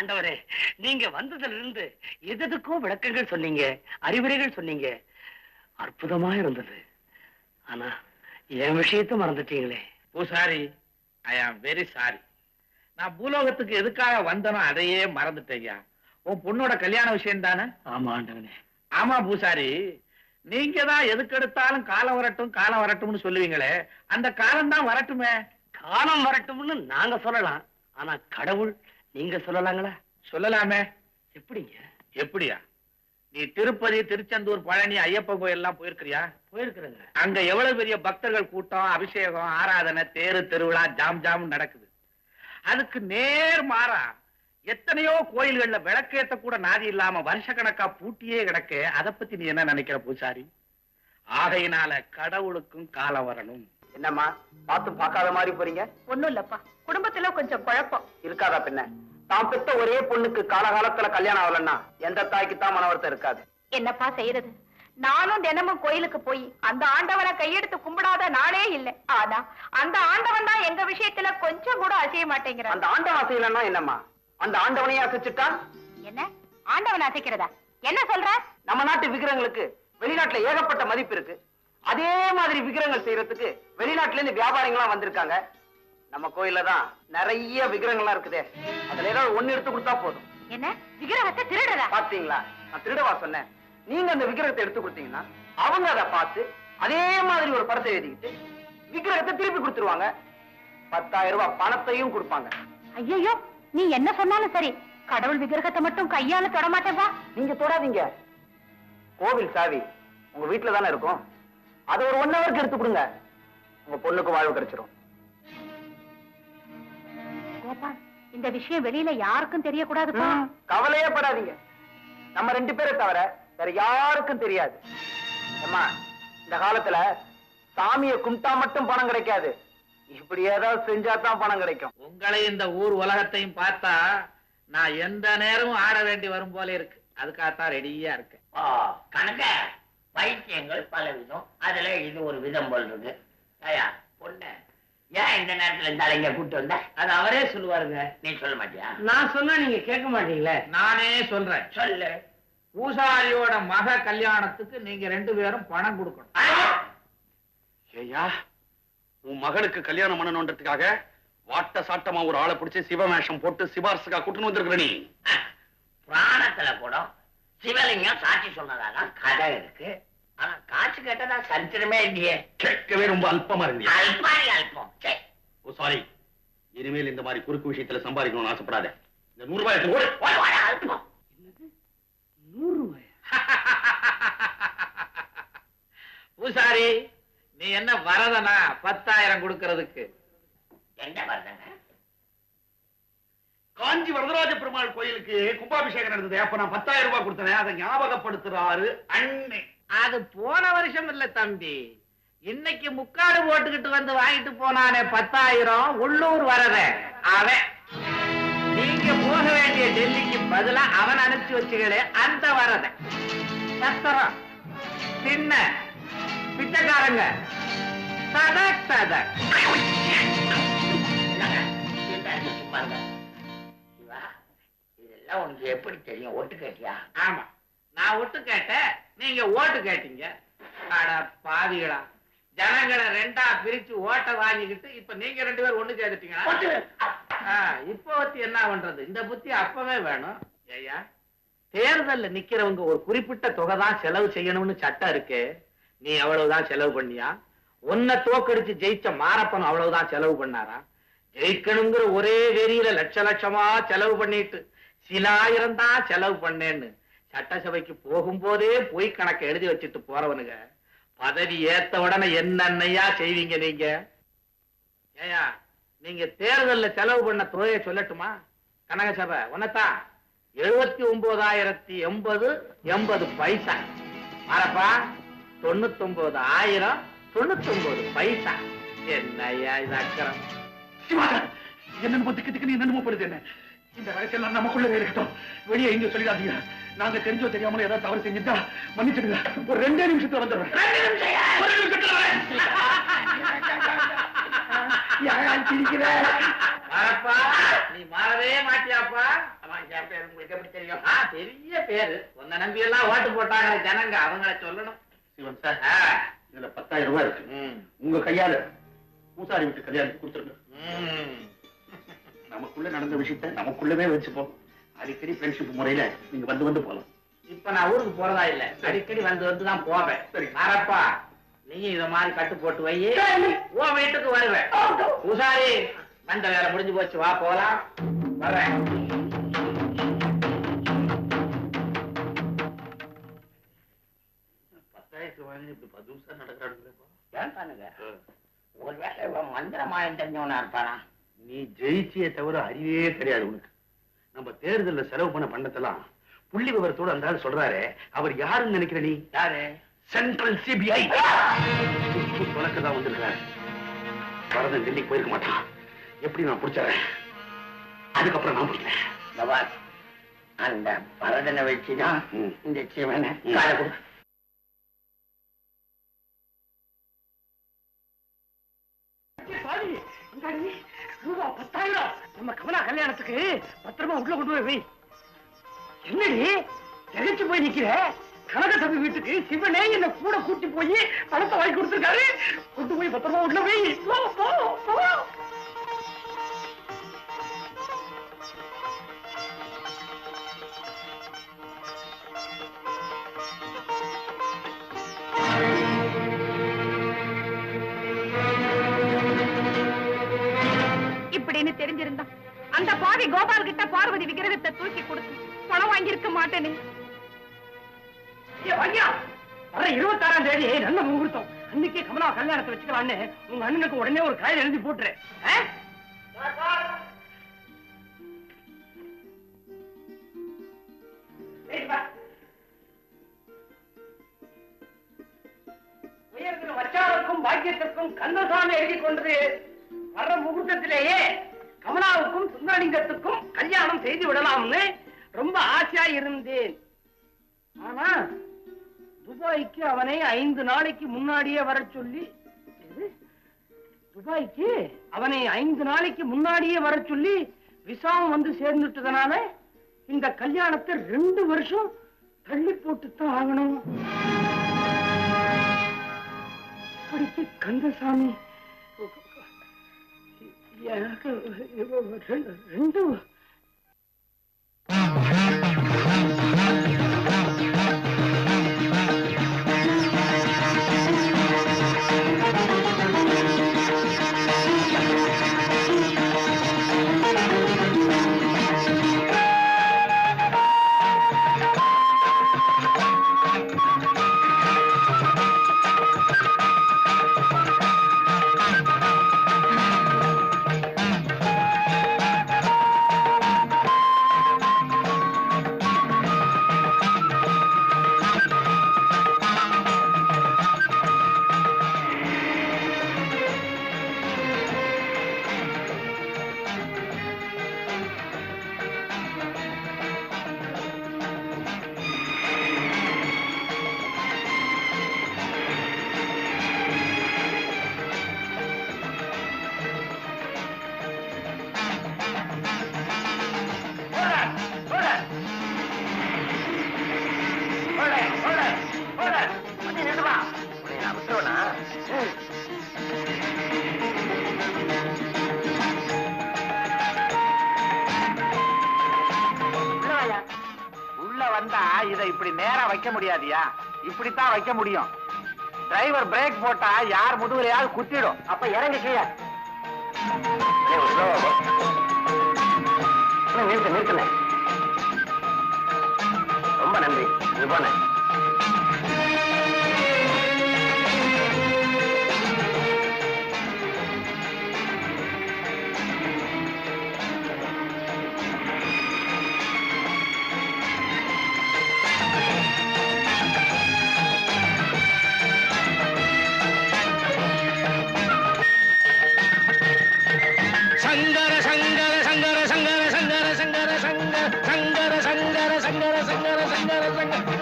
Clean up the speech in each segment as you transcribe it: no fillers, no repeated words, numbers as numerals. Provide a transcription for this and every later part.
ஆண்டவரே, நீங்க வந்ததுல இருந்து எதுக்கும் விளக்கங்கள் சொன்னீங்க, அறிவுரைகள் சொன்னீங்க. அற்புதமா இருந்தது. ஆனா என் விஷயத்தை மறந்துட்டீங்களே. பூசாரி, ஐ ஆம் வெரி சாரி. நான் பூலோகத்துக்கு எதுக்காக வந்தனோ அதையே மறந்துட்டேயா. உன் பொண்ணோட கல்யாண விஷயம் தானே? ஆமா ஆண்டவனே. ஆமா பூசாரி, நீங்க தான் எதுக்கு எடுத்தாலும் காலம் வரட்டும் காலம் வரட்டும்னு சொல்லுவீங்களே, அந்த காலம் தான் வரட்டுமே. காலம் வரட்டும்னு நாங்க சொல்லலாம், ஆனா கடவுள் நீங்க சொல்லலாங்களா? சொல்லலாமே. எப்படிங்க? எப்படியா? நீ திருப்பதி, திருச்செந்தூர், பழனி, ஐயப்பன் கோயில் எல்லாம் போயிருக்கிறியா? போயிருக்கிறேங்க. அங்க எவ்வளவு பெரிய பக்தர்கள் கூட்டம், அபிஷேகம், ஆராதனை, தேரு திருவிழா ஜாம் ஜாம் நடக்குது. அதுக்கு நேர் மாறா எத்தனையோ கோயில்கள்ல விளக்கேத்த கூட நாதி இல்லாம வருஷக்கணக்கா பூட்டியே கிடக்க. அதை பத்தி நீ என்ன நினைக்கிற பூசாரி? ஆகையினால கடவுளுக்கும் காலம் வரணும். என்னம்மா பார்த்து பார்க்காத மாதிரி போறீங்க? ஒண்ணும் இல்லப்பா, குடும்பத்துல கொஞ்சம் குழப்பம் இருக்காதா பின்ன? தான் பெத்த ஒரே பொண்ணுக்கு காலகாலத்துல கல்யாணம் ஆகலன்னா எந்த தாய்க்கு தான் மனவருத்தம் இருக்காது. என்னப்பா செய்யறது? நானும் தினமும் கோயிலுக்கு போய் அந்த ஆண்டவனை கையெடுத்து கும்பிடாத நாளே இல்லை. ஆனா அந்த ஆண்டவன் தான் எங்க விஷயத்துல கொஞ்சம் கூட அசைய மாட்டேங்கிறான். அந்த ஆண்டவன் அசையலன்னா என்னம்மா? அந்த ஆண்டவனையே அசைச்சுட்டா? என்ன ஆண்டவன் அசைக்கிறதா? என்ன சொல்ற? நம்ம நாட்டு விக்கிரங்களுக்கு வெளிநாட்டுல ஏகப்பட்ட மதிப்பு இருக்கு. அதே மாதிரி விக்கிரங்கள் செய்யறதுக்கு வெளிநாட்டுல இருந்து வியாபாரிகளா வந்திருக்காங்க. நம்ம கோயில்ல தான் நிறைய விக்கிரங்கள்லாம் இருக்குதே, அதுல ஏதாவது ஒண்ணு எடுத்து கொடுத்தா போதும். என்ன விக்கிரகத்தை திருடுறா? பாத்தீங்களா, நான் திருடவா சொன்னேன்? நீங்க அந்த விக்கிரகத்தை எடுத்து கொடுத்தீங்கன்னா அவங்க அதை பார்த்து அதே மாதிரி ஒரு படத்தை எழுதிக்கிட்டு விக்கிரகத்தை திருப்பி கொடுத்துருவாங்க. 10,000 ரூபாய் பணத்தையும் கொடுப்பாங்க. ஐயோ, நீ என்ன சொன்னாலும் சரி, கடவுள் விக்கிரகத்தை மட்டும் கையால தொட மாட்டேப்பா. நீங்க தொடாதீங்க. கோவில் சாவி உங்க வீட்டுல தானே இருக்கும், அதை ஒரு 1 ஹவருக்கு எடுத்து கொடுங்க. உங்க பொண்ணுக்கு வாழ்வு கிடைச்சிரும். கோபால், இந்த விஷயம் வெளியில யாருக்கும் தெரியக்கூடாதுப்பா. கவலையே படாதீங்க. நம்ம 2 பேரை தவிர வேற யாருக்கும் தெரியாது. அம்மா, இந்த காலத்துல சாமியை கும்பிட்டா மட்டும் பணம் கிடைக்காது, இப்படி ஏதாவது செஞ்சாதான் பணம் கிடைக்கும். உங்களை இந்த ஊர் உலகத்தையும் பார்த்தா நான் எந்த நேரமும் ஆட வேண்டி வரும் போல இருக்கு. அதுக்காகத்தான் ரெடியா இருக்கேன். கணக்க வைத்தியங்கள் பல விதம், அதுல இது ஒரு விதம் போல் இருக்கு. ஐயா பொண்ணு ஏன் இந்த நேரத்துல இந்த இங்க கூட்டு வந்த? அது அவரே சொல்லுவாருங்க. நீ சொல்ல மாட்டியா? நான் சொன்னா நீங்க கேட்க மாட்டீங்களே. நானே சொல்றேன். சொல்லு. பூசாரியோட மக கல்யாணத்துக்கு நீங்க 2 பேரும் பணம் கொடுக்கணும். ஏயா, உன் மகனுக்கு கல்யாணம் பண்ணணும்ன்றதுக்காக வாட்ட சாட்டமா ஒரு ஆளை பிடிச்சி சிவவேஷம் போட்டு சிபாரிசுக்கா கூட்டுன்னு வந்திருக்கிற நீ. புராணத்துல கூட சிவலிங்கம் சாட்சி சொன்னதாக கதை இருக்கு. ஆனா காசு கேட்டதா சரித்திரமே இல்லையே. கேட்கவே ரொம்ப அல்பமா இருந்தியா? அல்பாரி அல்பம். ஓ சாரி, இனிமேல் இந்த மாதிரி குறுக்கு விஷயத்துல சம்பாதிக்கணும்னு ஆசைப்படாத. இந்த 100 ரூபாய் எடுத்து அல்பம். 100 ரூபாய்? பூசாரி, நீ என்ன வரதனா 10,000 கொடுக்கறதுக்கு? என்ன வருதுங்க? காஞ்சி வரதராஜ பெருமாள் கோயிலுக்கு கும்பாபிஷேகம் நடந்தது. அப்ப நான் 10,000 ரூபாய் கொடுத்தேன். அதை ஞாபகப்படுத்துறாரு அண்ணே. அது போன வருஷம் இல்ல தம்பி, இன்னைக்கு முக்காடு போட்டுக்கிட்டு வந்து வாங்கிட்டு போனானே 10,000 உள்ளூர் வரத அவன். நீங்க போக வேண்டிய டெல்லிக்கு பதிலா அவன் அனுப்பிச்சு வச்சுகளே அந்த வரத. சத்திரம், சின்ன பிச்சைக்காரங்க சதக் சதக். இதெல்லாம் உனக்கு எப்படி தெரியும்? ஒட்டு கேட்டியா? ஆமா, நான் ஒட்டு கேட்டேன், நீங்க ஓட்டு கேட்டீங்க. அட பாவிகளா, ஜனங்களை 2ஆ பிரிச்சு ஓட்ட வாங்கிக்கிட்டு இப்ப நீங்க 2 பேரும் ஒண்ணு சேர்த்துட்டீங்களா? இப்ப வச்சு என்ன பண்றது? இந்த புத்தி அப்பவே வேணும். ஐயா, தேர்தல்ல நிக்கிறவங்க ஒரு குறிப்பிட்ட தொகை தான் செலவு செய்யணும்னு சட்டம் இருக்கு. நீ அவ்வளவுதான் செலவு பண்ணியா? உன்னை தோக்கடிச்சு ஜெயிச்ச மாரப்பன் அவ்வளவுதான் செலவு பண்ணாரா? ஜெயிக்கணுங்கிற ஒரே வெறியில லட்சமா செலவு பண்ணிட்டு சில 1000 தான் செலவு பண்ணேன்னு சட்டசபைக்கு போகும்போதே பொய் கணக்கு எழுதி வச்சுட்டு போறவனுங்க பதவி ஏத்த உடனே என்னன்னையா செய்வீங்க நீங்க? ஏயா, நீங்க தேர்தல்ல செலவு பண்ண தொகையை சொல்லட்டுமா? கனக சபை உன்னதான் 79,080 பைசா. மாரப்பா 99,099 பைசா. என்னையா இது அக்கறம்? என்னன்னு திக்கு நீ என்னமோ படுது. என்ன இந்த ரகசியம் நமக்குள்ளே இருக்கட்டும், வெளியே இங்க சொல்லிடாதீங்க. நாங்க தெரிஞ்சோ தெரியாமல ஏதாவது தவறு செஞ்சுட்டா மன்னிச்சிடுங்க. ஒரு 2 நிமிஷத்துல வந்துடுறேன். நீ மாறவே மாட்டியாப்பா? என் பேர் உங்களுக்கு எப்படி தெரியும்? பெரிய பேரு உன்னை நம்பி எல்லாம் ஓட்டு போட்டாங்க ஜனங்க, அவங்கள சொல்லணும். சிவன் சார், இதுல 10,000 ரூபாய் இருக்கு. உங்க கையால பூசாரி விட்டு கல்யாணத்துக்கு கொடுத்துருங்க. நமக்குள்ள நடந்த விஷயத்த நமக்குள்ளவே வச்சுப்போம். அடிக்கடி ஃப்ரெண்ட்ஷிப் முறையில நீங்க வந்து வந்து போலாம். இப்ப நான் ஊருக்கு போறதா இல்ல, அடிக்கடி வந்து வந்துதான் போவேன். சரி. மாரப்பா, நீ இத மாதிரி கட்டு போட்டு வை, உன் வீட்டுக்கு வருவேன். பூசாரி, வந்த வேலை முடிஞ்சு போச்சு, வா போலாம். வர்றேன். ஏன் பண்ணுங்க? ஒருவேளை இவன் மந்திரமாயம் தெரிஞ்சவனா இருப்பானா? நீ ஜெயிச்சியே தவிர அறிவே கிடையாது உனக்கு. நம்ம தேர்தல்ல செலவு பண்ண பண்டத்தெல்லாம் புள்ளி விவரத்தோட அந்த ஆள் சொல்றாரு. அவர் யாருன்னு நினைக்கிற நீ? யாரு? Central CBI. உனக்குதான் வந்திருக்காரு. வரதன் டெல்லிக்கு போயிருக்க மாட்டான். எப்படி நான் பிடிச்சறேன், அதுக்கப்புறம் நான் பிடிக்கிறேன். கபால், அந்த பரதனை வச்சுதான் இந்த சிவனை காலை கொடு. ரூபா 10,000 நம்ம கமலா கல்யாணத்துக்கு பத்திரமா உள்ள கொண்டு போய் வை. என்னடி திகைச்சு போய் நிக்கிற? கனகசபை வீட்டுக்கு சிவனே என்ன கூட கூட்டி போய் பணத்தை வாங்கி கொடுத்திருக்காரு. கொண்டு போய் பத்திரமா உள்ள வை. போ, போ, போ. இப்படின்னு தெரிஞ்சிருந்தா அந்த பாவி கோபால் கிட்ட பார்வதி விக்கிரகத்தை தூக்கி கொடுத்து பணம் வாங்கியிருக்க மாட்டேனே. வர 26ஆம் தேதி நல்ல முகூர்த்தம். அன்னைக்கே கமலா கல்யாணத்தை வச்சுக்கலான்னு உங்க அண்ணனுக்கு உடனே ஒரு காயில் எழுதி போட்டுரு. வச்சாவுக்கும் பாக்கியத்திற்கும் கந்தசாமி எழுதி கொண்டு வர்ற முகூர்த்தத்திலேயே கமலாவுக்கும் சுந்தரலிங்கத்துக்கும் கல்யாணம் செய்து விடலாம்னு ரொம்ப ஆசையா இருந்தேன். ஆனா துபாய்க்கு அவனை 5 நாளைக்கு முன்னாடியே வர சொல்லி விசாவும் வந்து சேர்ந்துட்டதுனால இந்த கல்யாணத்தை 2 வருஷம் தள்ளி போட்டுத்தான் ஆகணும். படிச்சு கந்தசாமி எனக்கு 2 உள்ள வந்தா இதை இப்படி நேரா வைக்க முடியாதியா, இப்படித்தான் வைக்க முடியும். டிரைவர் பிரேக் போட்டா யார் முதுகுலையாவது குத்திடும். அப்ப இறங்க கீழே. நிறுத்தின ரொம்ப நன்றி. நீ போன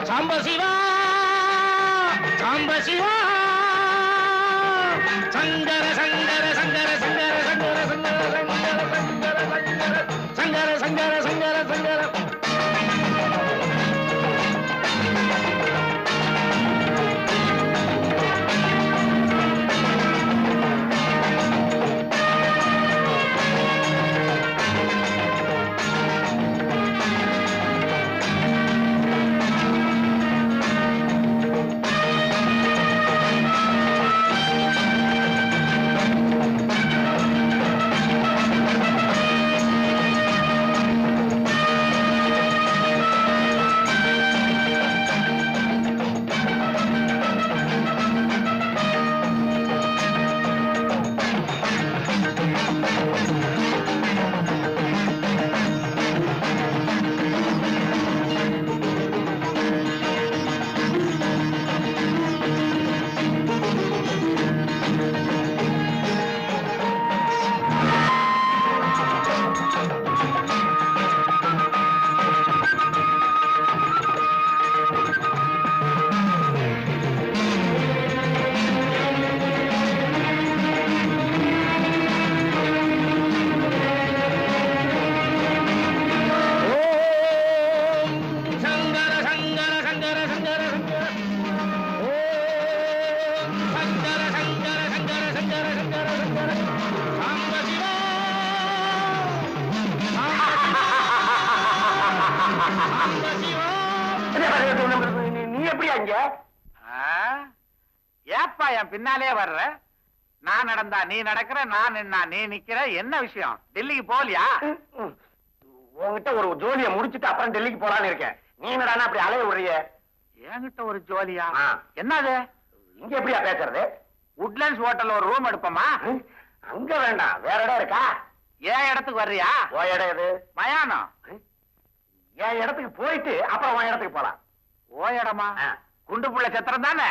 சாம்ப சிவா சாம்ப சிவா சங்கர சங்கர சங்கர சங்கர சங்கர சங்கர சங்கர சங்கர சங்கர சங்கர சங்கர சங்கர இங்க? ஏப்பா என் பின்னாலே வர்ற? நான் நடந்தா நீ நடக்கிற, நான் நின்னா நீ நிக்கிற. என்ன விஷயம்? டெல்லிக்கு போகலையா? உன்கிட்ட ஒரு ஜோலியை முடிச்சிட்டு அப்புறம் டெல்லிக்கு போலான்னு இருக்கேன். நீ என்னடானா அப்படி அலைய விடுறிய? என்கிட்ட ஒரு ஜோலியா? ஆ. என்னது? இங்க எப்படியா பேசுறது? உட்லண்ட்ஸ் ஹோட்டல்ல ஒரு ரூம் எடுப்போமா? அங்க வேண்டாம், வேற இடம் இருக்கா? என் இடத்துக்கு வர்றியா? ஓ இடம் எது? மயானம். என் இடத்துக்கு போயிட்டு அப்புறம் உன் இடத்துக்கு போலாம். ஓ இடமா? குண்டு புள்ள சத்திரம் தானே?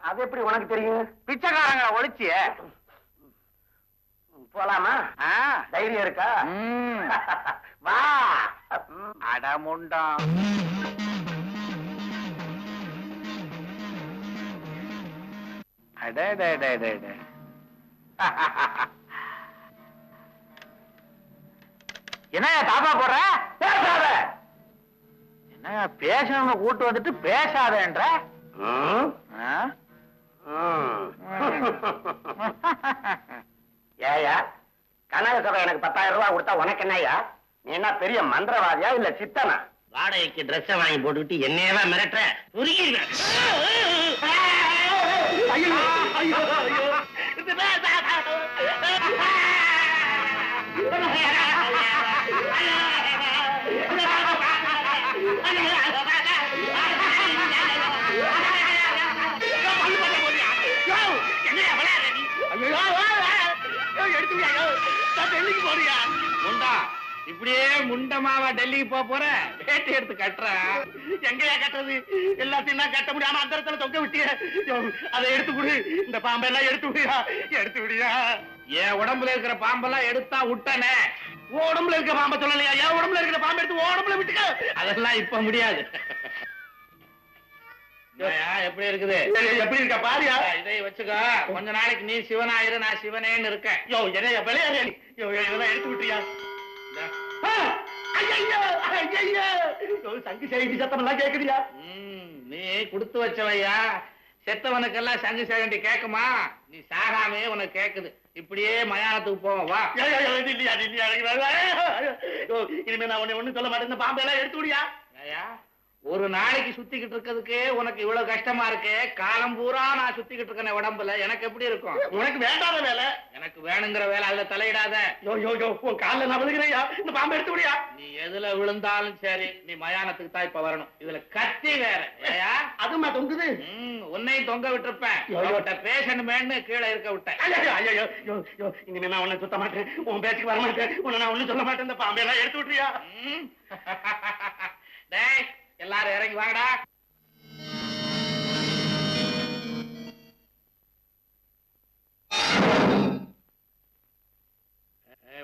அது எப்படி உனக்கு தெரியும்? பிச்சைக்காரங்களை ஒழிச்சிய போலாமா? தைரியம் இருக்கா? வா. அடமுண்டம். என்னையா தாப்பா போடுற? பேசாத. என்னையா பேசணும்னு கூட்டு வந்துட்டு பேசாதேன்ற? ஏயா கனக சபை எனக்கு 10,000 ரூபாய் கொடுத்தா உனக்கு என்னய்யா? நீ என்ன பெரிய மந்திரவாதியா இல்ல சித்தனா? வாடகைக்கு ட்ரெஸ் வாங்கி போட்டுக்கிட்டு என்னையவா மிரட்டுற? உருகிடுவேன். இப்படியே முண்டமாவா டெல்லிக்கு போற? வேட்டி எடுத்து கட்டுற? எங்கயா கட்டுறது? எல்லாத்தையும் நான் கட்ட முடியாம அந்த இடத்துல தொங்க விட்டிய. அதை எடுத்து விடு. இந்த பாம்பெல்லாம் எடுத்து விடியா, எடுத்து விடியா. என் உடம்புல இருக்கிற பாம்பெல்லாம் எடுத்தா விட்டனே. உடம்புல இருக்க பாம்பை சொல்லலையா? என் உடம்புல இருக்கிற பாம்பை எடுத்து உடம்புல விட்டுக்க. அதெல்லாம் இப்ப முடியாது. எப்படி இருக்குது? எப்படி இருக்க பாரியா? இதை வச்சுக்கோ. கொஞ்ச நாளைக்கு நீ சிவனாயிரு, நான் சிவனேன்னு இருக்கேன். யோ என்னையா விளையாடு? இதெல்லாம் எடுத்து விட்டுறியா? சங்கு செய்தி சத்தம் எல்லாம் கேக்குறியா? நீ கொடுத்து வச்சவையா. செத்தவனுக்கெல்லாம் சங்கு சேகண்டி கேக்குமா? நீ சாகாமே உனக்கு கேக்குது. இப்படியே மயானத்துக்கு போவோம் வா. இனிமே நான் ஒண்ணு சொல்ல மாட்டேன். இந்த பாம்பெல்லாம் எடுத்து விடியா? ஒரு நாளைக்கு சுத்திக்கிட்டு இருக்கிறதுக்கு உனக்கு இவ்வளவு கஷ்டமா இருக்கு. காலம் பூரா நான் சுத்திக்கிட்டு இருக்கேன் உடம்புல. எனக்கு எப்படி இருக்கும்? உனக்கு வேண்டாத வேலை. எனக்கு வேணுங்கிற வேலை. அதுல தலையிடாத. உன் காலில் நான் விழுகிறேயா? இந்த பாம்பை எடுத்து விடியா? நீ எதுல விழுந்தாலும் சரி, நீ மயானத்துக்கு தான் இப்ப வரணும். இதுல கத்தி வேற. அதுமா தொங்குது. உன்னையும் தொங்க விட்டுருப்பேன். பேசணுமேன்னு கீழே இருக்க விட்டேன். இனிமே நான் உன்னை சுத்த மாட்டேன். உன் பேச்சுக்கு வர மாட்டேன். உன்னை நான் ஒண்ணும் சொல்ல மாட்டேன். இந்த பாம்பை எல்லாம் எடுத்து விட்டுறியா? டேய் எல்லாரும் இறங்கி வாங்கடா.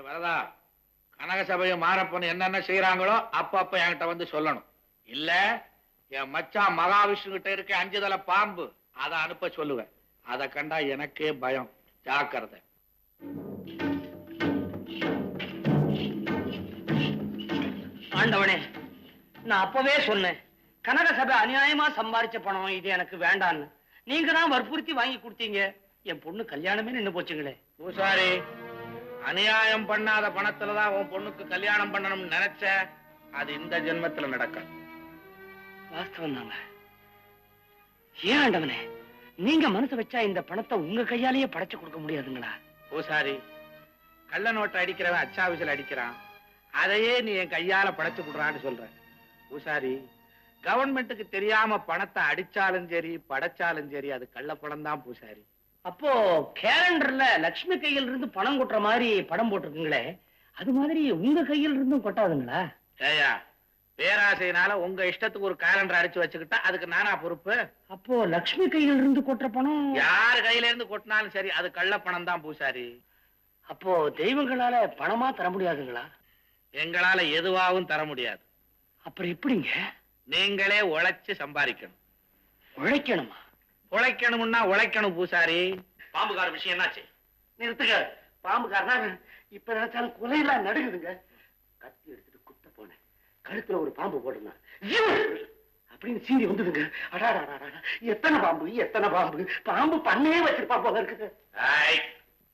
வரதா, கனக சபையை மாறப்போன்னு என்னென்ன செய்யறாங்களோ அப்ப என்கிட்ட வந்து சொல்லணும். இல்ல என் மச்சான் மகாவிஷ்ணு கிட்ட இருக்க 5 தலை பாம்பு, அதை அனுப்ப சொல்லுவேன். அதை கண்டா எனக்கே பயம். ஜாக்கிரதை. ஆண்டவனே, நான் அப்பவே சொன்னேன், கனக சபை அநியாயமா சம்பாதிச்ச பணம் இது எனக்கு வேண்டான்னு. நீங்க தான் வற்புறுத்தி வாங்கி கொடுத்தீங்க. என் பொண்ணு கல்யாணமே நின்னு போச்சுங்களே. பூசாரி, அநியாயம் பண்ணாத பணத்துலதான் உன் பொண்ணுக்கு கல்யாணம் பண்ணணும்னு நினைச்ச. அது இந்த ஜென்மத்துல நடக்கும். வாஸ்தவம் தாங்க. ஏன் ஆண்டவனே, நீங்க மனசு வச்சா இந்த பணத்தை உங்க கையாலேயே படைச்சு கொடுக்க முடியாதுங்களா? பூசாரி, கள்ள நோட்டை அடிக்கிறவன் அச்சாவிசில் அடிக்கிறான். அதையே நீ என் கையால படைச்சு கொடுறான்னு சொல்ற. பூசாரி, கவர்மெண்ட்டுக்கு தெரியாம பணத்தை அடிச்சாலும் சரி படைச்சாலும் சரி அது கள்ளப்பணம் தான் பூசாரி. அப்போ கேலண்டர்ல லட்சுமி கையில் இருந்து பணம் கொட்டுற மாதிரி படம் போட்டிருக்குங்களே, அது மாதிரி உங்க கையில் இருந்தும் கொட்டாதுங்களா? ஏயா, பேராசையினால உங்க இஷ்டத்துக்கு ஒரு கேலண்டர் அடிச்சு வச்சுக்கிட்டா அதுக்கு நானா பொறுப்பு? அப்போ லட்சுமி கையில் இருந்து கொட்டுற பணம் யாரு கையில இருந்து கொட்டினாலும் சரி அது கள்ளப்பணம் தான் பூசாரி. அப்போ தெய்வங்களால பணமா தர முடியாதுங்களா? எங்களால எதுவாகவும் தர முடியாது. அப்புறம் எப்படிங்க? நீங்களே உழைச்சு சம்பாதிக்கணும். உழைக்கணுமா? உழைக்கணும்னா உழைக்கணும் பூசாரி. பாம்புகார விஷயம் என்னாச்சு? நிறுத்துங்க. பாம்புகாரனா இப்ப நினைச்சாலும் கொலையெல்லாம் நடுங்குதுங்க. கத்தி எடுத்துட்டு குத்த போனேன். கழுத்துல ஒரு பாம்பு போட்டுருந்தான் அப்படின்னு சீறி வந்துடுங்க. அடாடா, எத்தனை பாம்பு எத்தனை பாம்பு! பாம்பு பண்ணே வச்சிருப்பா போல இருக்குது.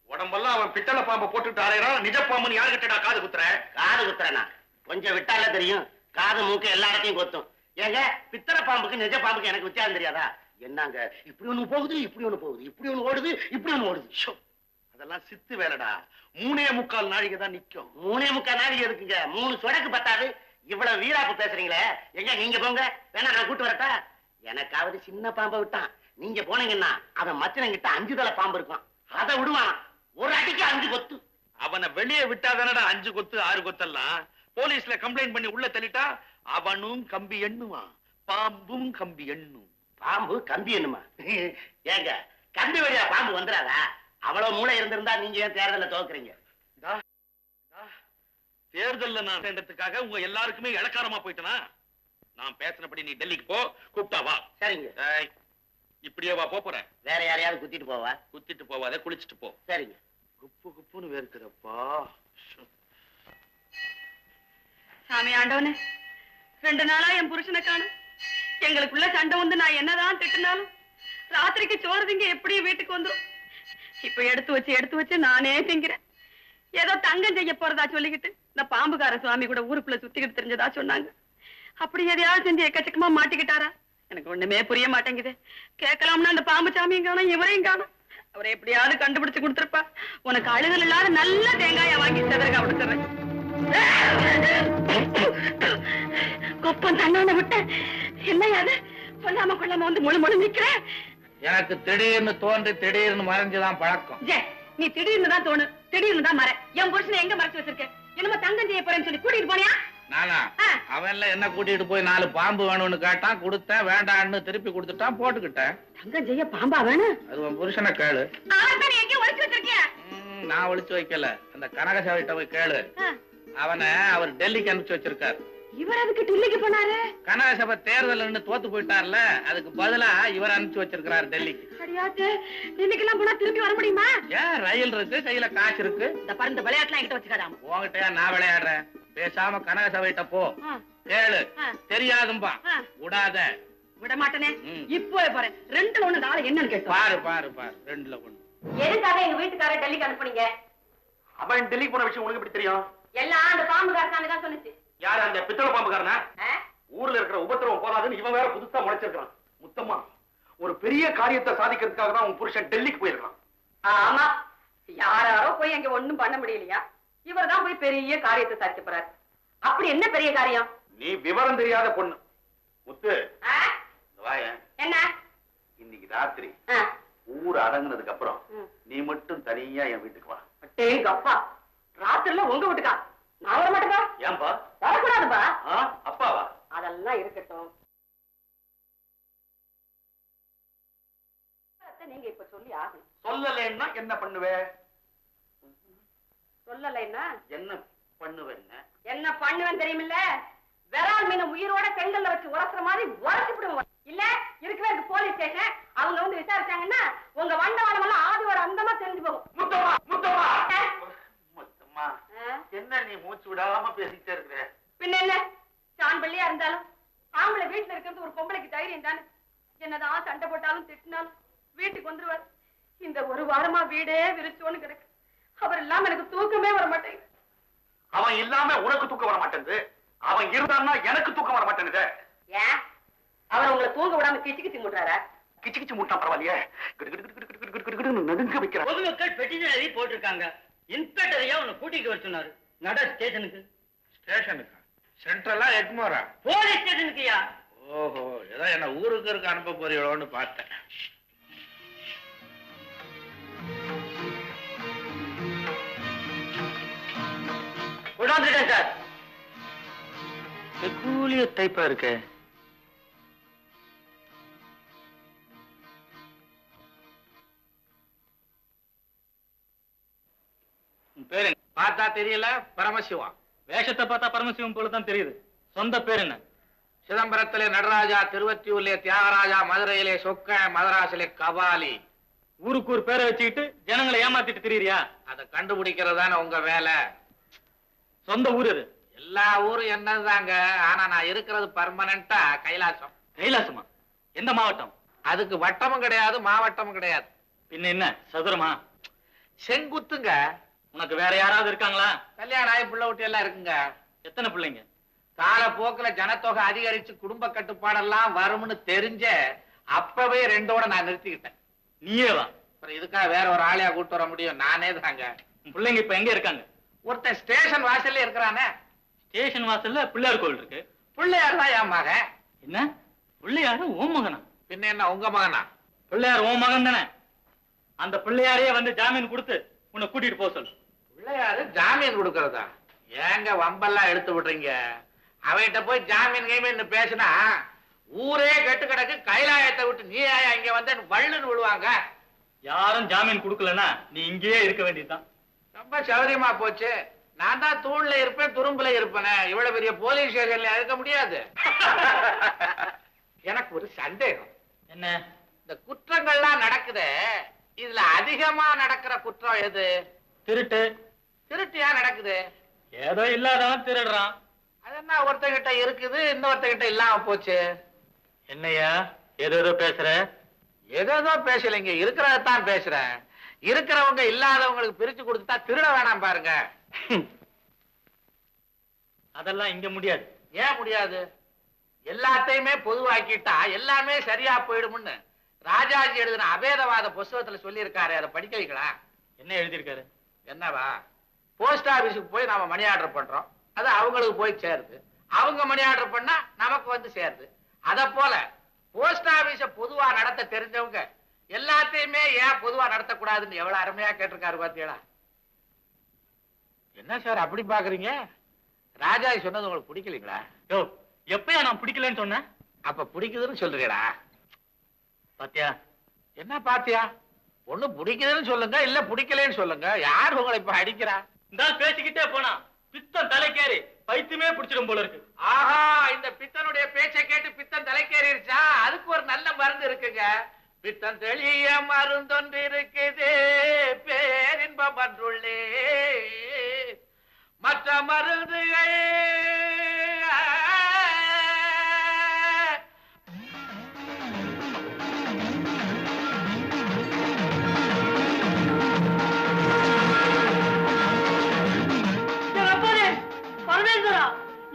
உடம்பெல்லாம் அவன் பித்தளை பாம்பை போட்டுட்டு அலையறான். நிஜ பாம்பு யாருக்கிட்டடா காது குத்துற? காது குத்துறனா? கொஞ்சம் விட்டால தெரியும். காது மூக்கு எல்லா இடத்தையும் கொத்தும். ஏங்க பித்தளை பாம்புக்கு நிஜ பாம்புக்கு எனக்கு வித்தியாசம் தெரியாதா? என்னங்க இப்படி ஒண்ணு போகுது, இப்படி ஒண்ணு போகுது, இப்படி ஒண்ணு ஓடுது, இப்படி ஒண்ணு ஓடுது. ஷோ, அதெல்லாம் சித்து வேலைடா. 3.25 நாழிகை தான் நிக்கும். 3.25 நாழிகை இருக்குங்க. 3 சொடக்கு பத்தாது. இவ்வளவு வீராப்பு பேசுறீங்களே, எங்க நீங்க போங்க, வேணா நான் கூட்டு வரட்டா? எனக்காவது சின்ன பாம்பை விட்டான். நீங்க போனீங்கன்னா அவன் மச்சனங்கிட்ட 5 தலை பாம்பு இருக்கும், அதை விடுவான். ஒரு அடிக்கு 5 கொத்து. அவனை வெளியே விட்டாதானடா 5 கொத்து 6 கொத்தெல்லாம். போலீஸ்ல கம்ப்ளைண்ட் பண்ணி உள்ள தள்ளிட்டா அவனும் கம்பி எண்ணுவான், பாம்பும் கம்பி எண்ணும். பாம்பு கம்பி என்னமா? ஏங்க கம்பி வழியா பாம்பு வந்துடாதா? அவ்வளவு மூளை இருந்திருந்தா நீங்க ஏன் தேர்தல தோக்குறீங்க? தேர்தல்ல நான் சேர்ந்ததுக்காக உங்க எல்லாருக்குமே இளக்காரமா போயிட்டனா? நான் பேசினபடி நீ டெல்லிக்கு போ, கூப்பிட்டா வா. சரிங்க. இப்படியே வா போறேன். வேற யாரையாவது குத்திட்டு போவா? குத்திட்டு போவாத, குளிச்சுட்டு போ. சரிங்க. குப்பு குப்புன்னு வேர்க்கிறப்பா. சாமி ஆண்டவனே, 2 நாளா என் புருஷனை காணும். எங்களுக்குள்ள சண்டை வந்து நான் என்னதான் திட்டினாலும் ராத்திரிக்கு சோறு திங்க எப்படி வீட்டுக்கு வந்துரும். இப்ப எடுத்து வச்சு நானே திங்கிறேன். ஏதோ தங்கம் செய்ய போறதா சொல்லிக்கிட்டு இந்த பாம்புக்கார சுவாமி கூட ஊருக்குள்ள சுத்திக்கிட்டு தெரிஞ்சதா சொன்னாங்க. அப்படி எதையாவது செஞ்சு எக்கச்சக்கமா மாட்டிக்கிட்டாரா? எனக்கு ஒண்ணுமே புரிய மாட்டேங்குது. கேட்கலாம்னா அந்த பாம்பு சாமியும் காணும், இவரையும் காணும். அவரை எப்படியாவது கண்டுபிடிச்சு கொடுத்துருப்பா. உனக்கு அழுதல் இல்லாத நல்ல தேங்காயா வாங்கி செதறக விடுத்துறேன். கொப்பம் தண்ணான விட்ட என்னையாது சொல்லாம கொள்ளாம வந்து முழு நிக்கிறேன். எனக்கு திடீர்னு தோன்றி திடீர்னு மறைஞ்சுதான் பழக்கம். நீ திடீர்னு தான் தோணு, திடீர்னு தான் மறை. என் புருஷனை எங்க மறைச்சு வச்சிருக்க? என்னமோ தங்கம் செய்ய போறேன்னு சொல்லி கூட்டிட்டு போனியா? நானா? அவன்ல என்ன கூட்டிட்டு போய் 4 பாம்பு வேணும்னு கேட்டான், கொடுத்தேன். வேண்டான்னு திருப்பி கொடுத்துட்டான், போட்டுக்கிட்டேன். தங்கம் செய்ய பாம்பா வேணும்? அது உன் புருஷனை கேளு. எங்க ஒளிச்சு வச்சிருக்கிய? நான் ஒளிச்சு வைக்கல, அந்த கனகசாவிட்ட போய் கேளு. அவனை அவர் டெல்லிக்கு அனுப்பிச்சு வச்சிருக்காரு. இவர் அதுக்கு டெல்லிக்கு போனாரு? கனகசபை தேர்தல் தோத்து போயிட்டார்ல, அதுக்கு பதிலா இவர் அனுப்பிச்சு வச்சிருக்கிறார் டெல்லிக்கு. அடியாத்து, டெல்லிக்கெல்லாம் போனா திரும்பி வர முடியுமா? ஏன், ரயில் இருக்கு, கையில காசு இருக்கு. இந்த பறந்த விளையாட்டுலாம் என்கிட்ட வச்சுக்காதாம. உங்ககிட்ட நான் விளையாடுறேன். பேசாம கனகசபைட்ட போ, கேளு. தெரியாதும்பா, விடாத. விட மாட்டேனே. இப்போ போறேன். 2ல 1 நாளை என்னன்னு கேட்டு பாரு பாரு பாரு. 2ல 1. எதுக்காக எங்க வீட்டுக்கார டெல்லிக்கு அனுப்புனீங்க? அவன் டெல்லிக்கு போன விஷயம் உங்களுக்கு எப்படி தெரியும்? எல்லாம் அந்த பாம்புக்கார சாமி தான் சொன்னுச்சு. யாரு, அந்த பித்தளை பாம்புக்காரனா? ஊர்ல இருக்கிற உபத்திரவம் போதாதுன்னு இவன் வேற புதுசா முளைச்சிருக்கான். முத்தம்மா, ஒரு பெரிய காரியத்தை சாதிக்கிறதுக்காக தான் உன் புருஷன் டெல்லிக்கு போயிருக்கான். ஆமா, யாராரோ போய் அங்க ஒண்ணும் பண்ண முடியலையா? இவர் தான் போய் பெரிய காரியத்தை சாதிக்க போறாரு. அப்படி என்ன பெரிய காரியம்? நீ விவரம் தெரியாத பொண்ணு. முத்து, வாயேன். என்ன? இன்னைக்கு ராத்திரி ஊர் அடங்குனதுக்கு அப்புறம் நீ மட்டும் தனியா என் வீட்டுக்கு வா. டேங்க அப்பா, ராத்திரில உங்க வீட்டுக்கா? நான் வர மாட்டேங்க. ஏன்பா? வரக்கூடாதுப்பா. அப்பாவா? அதெல்லாம் இருக்கட்டும். நீங்க இப்ப சொல்லி ஆகணும். சொல்லலைன்னா என்ன பண்ணுவே? சொல்லலைன்னா என்ன பண்ணுவேன்? என்ன பண்ணுவேன் தெரியுமில்ல? விரால் மீன் உயிரோட செங்கல்ல வச்சு உரசுற மாதிரி உரசி விடுவோம். இல்ல இருக்கவே இருக்கு போலீஸ் ஸ்டேஷன். அவங்க வந்து விசாரிச்சாங்கன்னா உங்க வண்டவாளம் எல்லாம் ஆதியோட அந்தமா தெரிஞ்சு போகும். முத்தம்மா, முத்தம்மா, முத்தம்மா, என்ன நீ மூச்சு விடாம பேசிட்டே இருக்கிற? பின்ன என்ன, சான் பள்ளியா இருந்தாலும் ஆம்பளை வீட்டுல இருக்கிறது ஒரு பொம்பளைக்கு தைரியம் தானே. என்னதான் சண்டை போட்டாலும் திட்டினாலும் வீட்டுக்கு வந்துருவார். இந்த 1 வாரமா வீடே விரிச்சோன்னு கிடக்கு. அவர் இல்லாம எனக்கு தூக்கமே வர மாட்டேங்குது. அவன் இல்லாம உனக்கு தூக்கம் வர மாட்டேங்குது, அவன் இருந்தான்னா எனக்கு தூக்கம் வர மாட்டேங்குது. ஏன், அவர் உங்களை தூங்க விடாம கிச்சு கிச்சு முட்டுறாரா? கிச்சு கிச்சு மூட்டா பரவாயில்லையே, நடுங்க வைக்கிறான். பொதுமக்கள் பெட்டிஷன் எழுதி போட்டிருக்காங்க. இன்ஸ்பெக்டரையா உன்னை கூட்டிட்டு வர சொன்னாரு. நட ஸ்டேஷனுக்கு. ஸ்டேஷனுக்கு? சென்ட்ரலா எக்மோரா? போலீஸ் ஸ்டேஷனுக்குயா. ஓஹோ, ஏதோ என்ன ஊருக்கு இருக்க அனுப்ப போறீங்களோன்னு பார்த்தேன். கொண்டாந்துட்டேன் சார். கூலிய டைப்பா இருக்கு. பேரு பார்த்தா தெரியல, பரமசிவா. வேஷத்தை பார்த்தா பரமசிவம் போலதான் தெரியுது. சொந்த பேர் என்ன? சிதம்பரத்திலே நடராஜா, திருவத்தியூர்லே தியாகராஜா, மதுரையிலே சொக்க, மதராசிலே கபாலி. ஊருக்கு ஒரு பேரை வச்சுக்கிட்டு ஜனங்களை ஏமாத்திட்டு திரியறியா? அதை கண்டுபிடிக்கிறதான உங்க வேலை. சொந்த ஊர் அது? எல்லா ஊரும் என்னதாங்க, ஆனா நான் இருக்கிறது பர்மனண்டா கைலாசம். கைலாசமா? எந்த மாவட்டம்? அதுக்கு வட்டமும் கிடையாது, மாவட்டமும் கிடையாது. பின்ன என்ன, சதுரமா? செங்குத்துங்க. உனக்கு வேற யாராவது இருக்காங்களா? கல்யாணம் ஆகி பிள்ளை ஊட்டி எல்லாம் இருக்குங்க. எத்தனை பிள்ளைங்க? காலப்போக்குல ஜனத்தொகை அதிகரிச்சு குடும்ப கட்டுப்பாடெல்லாம் வரும்னு தெரிஞ்ச அப்பவே 2ஓட நான் நிறுத்திக்கிட்டேன். நீயே வா. அப்புறம் இதுக்காக வேற ஒரு ஆளையா கூட்டு வர முடியும்? நானே தாங்க. உன் பிள்ளைங்க இப்ப எங்க இருக்காங்க? ஒருத்தன் ஸ்டேஷன் வாசல்ல இருக்கிறானே. ஸ்டேஷன் வாசல்ல பிள்ளையார் கோவில் இருக்கு. பிள்ளையார் தான் என் மகன். என்ன பிள்ளையாரு உன் மகனா? பின்ன என்ன உங்க மகனா? பிள்ளையார் உன் மகன் தானே? அந்த பிள்ளையாரையே வந்து ஜாமீன் கொடுத்து உன்னை கூட்டிட்டு போக சொல்லு. பிள்ளையாரு ஜாமீன் கொடுக்கறதா? ஏங்க வம்பெல்லாம் எடுத்து விடுறீங்க? அவன்கிட்ட போய் ஜாமீன் கீமீன் பேசினா ஊரே கெட்டு கிடக்கு, கைலாயத்தை விட்டு நீ ஆயா இங்க வந்து வள்ளுன்னு விழுவாங்க. யாரும் ஜாமீன் கொடுக்கலன்னா நீ இங்கேயே இருக்க வேண்டியதுதான். ரொம்ப சௌரியமா போச்சு. நான் தான் தூண்ல இருப்பேன், துரும்புல இருப்பேனே. இவ்வளவு பெரிய போலீஸ் ஸ்டேஷன்ல இருக்க முடியாது. எனக்கு ஒரு சந்தேகம். என்ன? இந்த குற்றங்கள்லாம் நடக்குது, இதுல அதிகமா நடக்கிற குற்றம் எது? திருட்டு. திருட்டியா நடக்குது? ஏதோ இல்லாதவன் திருடுறான். அது என்ன ஒருத்தகிட்ட இருக்குது, இன்னொருத்தகிட்ட இல்லாம போச்சு? என்னையா ஏதோ பேசுற? ஏதோ பேசலைங்க, இருக்கிறதான் பேசுறேன். இருக்கிறவங்க இல்லாதவங்களுக்கு பிரிச்சு கொடுத்துட்டா திருட வேணாம் பாருங்க. அதெல்லாம் இங்க முடியாது. ஏன் முடியாது? எல்லாத்தையுமே பொதுவாக்கிட்டா எல்லாமே சரியா போயிடும்னு ராஜாஜி எழுதின அபேதவாத புஸ்தகத்துல சொல்லி இருக்காரு. அதை படிக்க வைக்கலாம். என்ன எழுதியிருக்காரு? என்னவா? போஸ்ட் ஆபீஸுக்கு போய் நாம மணி ஆர்டர் பண்றோம், அது அவங்களுக்கு போய் சேருது. அவங்க மணி ஆர்டர் பண்ணா நமக்கு வந்து சேருது. அத போல போஸ்ட் ஆபீஸ பொதுவா நடத்த தெரிஞ்சவங்க எல்லாத்தையுமே ஏன் பொதுவா நடத்தக்கூடாதுன்னு எவ்வளவு அருமையா கேட்டிருக்காரு பாத்தீங்களா? என்ன சார் அப்படி பாக்குறீங்க? ராஜாஜி சொன்னது உங்களுக்கு பிடிக்கலீங்களா? யோ, எப்பயா நான் பிடிக்கலன்னு சொன்னேன்? அப்ப பிடிக்குதுன்னு சொல்றீங்களா? பாத்தியா? என்ன பாத்தியா? ஒண்ணு பிடிக்குதுன்னு சொல்லுங்க, இல்ல பிடிக்கலன்னு சொல்லுங்க. யார் உங்களை இப்ப அடிக்கிறா? இந்த பேசிக்கிட்டே போனா பித்தம் தலைக்கேறி பைத்தியமே பிடிச்சிடும் போல இருக்கு. ஆஹா, இந்த பித்தனுடைய பேச்சை கேட்டு பித்தன் தலைக்கேறிடுச்சா? அதுக்கு ஒரு நல்ல மருந்து இருக்குங்க. பித்தன் தெளிய மருந்தொன்று இருக்குது, பேரின்பம் அன்றுள்ளே மற்ற மருந்துகள்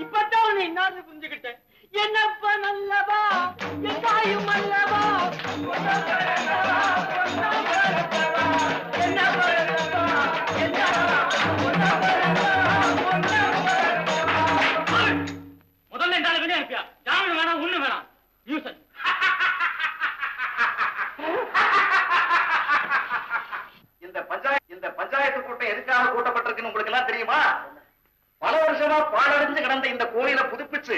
இப்பதான் உன்னை இன்னார்னு புரிஞ்சுக்கிட்டேன். என்னப்பா நல்லவா, என் தாயும் அல்லவா, முதல்ல இந்த வெளியே அனுப்பியா? ஜாமீன் வேணாம், ஒண்ணு வேணாம். நியூசன். இந்த பஞ்சாயத்து கூட்டம் எதுக்காக கூட்டப்பட்டிருக்குன்னு உங்களுக்கு எல்லாம் தெரியுமா? பல வருஷமா பாழடைஞ்சு கிடந்த இந்த கோயிலை புதுப்பிச்சு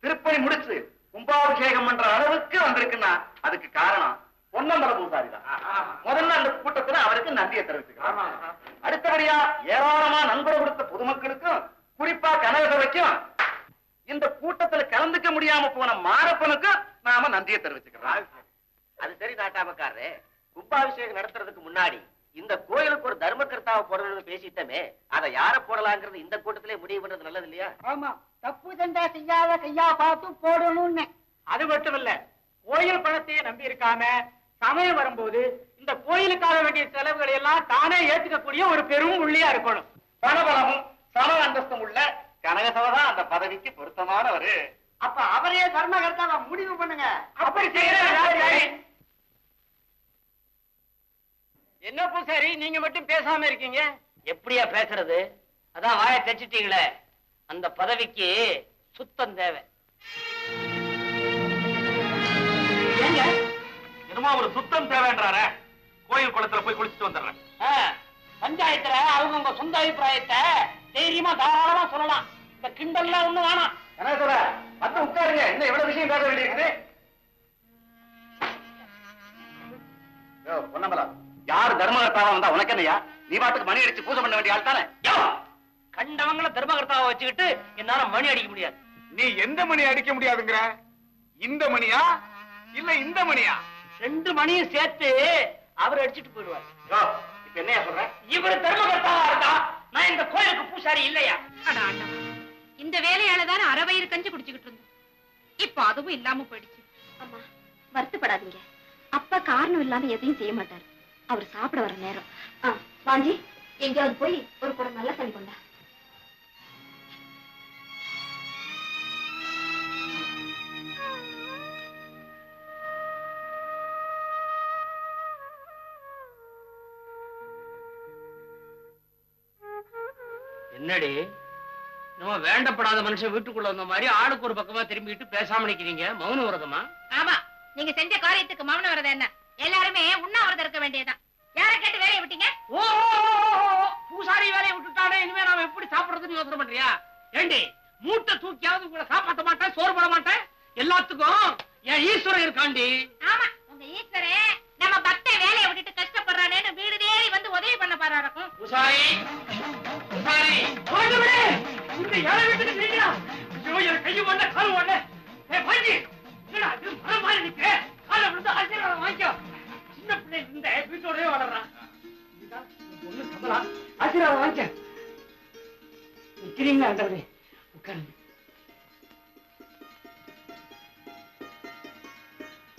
திருப்பணி முடிச்சு கும்பாபிஷேகம் பண்ற அளவுக்கு வந்திருக்குன்னா அதுக்கு காரணம் பொன்னம்பல பூசாரி தான். முதல்ல அந்த கூட்டத்துல அவருக்கு நன்றியை தெரிவிச்சுக்கலாம். அடுத்தபடியா ஏராளமா நண்பர் கொடுத்த பொதுமக்களுக்கும், குறிப்பா கனகசபைக்கும், இந்த கூட்டத்துல கலந்துக்க முடியாம போன மாரப்பனுக்கும் நாம நன்றியை தெரிவிச்சுக்கிறோம். அது சரி நாட்டாமக்காரரே, கும்பாபிஷேகம் நடத்துறதுக்கு முன்னாடி இந்த கோயிலுக்கு ஒரு தர்மகர்த்தாவை போடணும்னு பேசிட்டமே, அதை யார போடலாங்கிறது இந்த கூட்டத்திலே முடிவு பண்றது நல்லது இல்லையா? ஆமா, தப்பு தண்டா செய்யாத கையா பார்த்து போடணும்னு. அது மட்டும் இல்ல, கோயில் பணத்தையே நம்பி இருக்காம சமயம் வரும்போது இந்த கோயிலுக்காக வேண்டிய செலவுகளை எல்லாம் தானே ஏத்துக்கக்கூடிய ஒரு பெரும் உள்ளியா இருக்கணும். பணபலமும் சம அந்தஸ்தும் உள்ள கனகசபை தான் அந்த பதவிக்கு பொருத்தமானவரு. அப்ப அவரே தர்மகர்த்தாவை முடிவு பண்ணுங்க. அப்படி செய்யற என்ன பூசாரி, நீங்க மட்டும் பேசாம இருக்கீங்க? எப்படியா பேசுறது? அதான் வாயை தச்சிட்டீங்களே. அந்த பதவிக்கு சுத்தம் தேவை. ஏங்க என்னமா ஒரு சுத்தம் தேவைன்றார? கோயில் குளத்துல போய் குளிச்சுட்டு வந்துடுறேன். பஞ்சாயத்துல அவங்க சொந்த அபிப்பிராயத்தை தைரியமா தாராளமா சொல்லலாம். இந்த கிண்டல்லாம் ஒண்ணு வேணாம். கனகசபை வந்து உட்காருங்க. இன்னும் எவ்வளவு விஷயம் பேச வேண்டியிருக்குது. பொன்னம்பலா, யாரு தர்மகர்த்தாவா வந்தா உனக்கு என்னையா? நீ பாட்டுக்கு மணி அடிச்சு பூஜை பண்ண வேண்டிய ஆள் தானே? கண்டவங்கள தர்மகர்த்தாவை வச்சுக்கிட்டு என்னால மணி அடிக்க முடியாது. நீ எந்த மணி அடிக்க முடியாதுங்கிற? இந்த மணியா இல்ல இந்த மணியா? 2 மணியும் சேர்த்து அவர் அடிச்சுட்டு போயிடுவார். இப்ப என்னையா சொல்ற? இவர் தர்மகர்த்தாவா இருந்தா நான் இந்த கோயிலுக்கு பூசாரி இல்லையா? இந்த வேலையால தானே அரை வயிறு கஞ்சி குடிச்சுக்கிட்டு இருந்தோம். இப்ப அதுவும் இல்லாம போயிடுச்சு. அம்மா, வருத்தப்படாதீங்க. அப்பா காரணம் இல்லாம எதையும் செய்ய மாட்டாரு. அவர் சாப்பிட வர நேரம். வாஞ்சி, எங்கேயாவது போய் ஒரு குடம் நல்ல தண்ணி கொண்டா. என்னடி நம்ம வேண்டப்படாத மனுஷன் வீட்டுக்குள்ள வந்த மாதிரி ஆளுக்கு ஒரு பக்கமா திரும்பிட்டு பேசாம நிக்கிறீங்க? மௌன விரதமா? ஆமா, நீங்க செஞ்ச காரியத்துக்கு மௌன விரதம் என்ன? எல்லாருமே உண்ணாவிரதம் இருக்க வேண்டியதுதான். யார கேட்டு வேலையை விட்டீங்க? ஓ, பூசாரி வேலையை விட்டுட்டானே, இனிமே நாம எப்படி சாப்பிடுறதுன்னு யோசனை பண்றியா? ஏண்டி, மூட்டை தூக்கியாவது உங்களை காப்பாற்ற மாட்டேன், சோறு போட மாட்டேன். எல்லாத்துக்கும் என் ஈஸ்வரன் இருக்காண்டி. ஆமா, உங்க ஈஸ்வரன் நம்ம பக்தன் வேலையை விட்டுட்டு கஷ்டப்படுறானேன்னு வீடு தேடி வந்து உதவி பண்ண பாருக்கும். பூசாரி, பூசாரி, ஆண்டவரே, இந்த ஏழை வீட்டுக்கு நீங்களா? ஐயோ, என் கையை ஓட, கால் ஓட. பாஞ்சி, என்னடா இது மரம் மாதிரி நிக்க? காலை விழுந்து ஆசீர்வாதம் வாங்கிக்கோ. சின்ன பிள்ளை இருந்த வீட்டோடவே வளர்றான். ஒண்ணு கமலா, ஆசீர்வாதம் வாங்கிக்க. நிக்கிறீங்களா ஆண்டவரே? உட்காருங்க.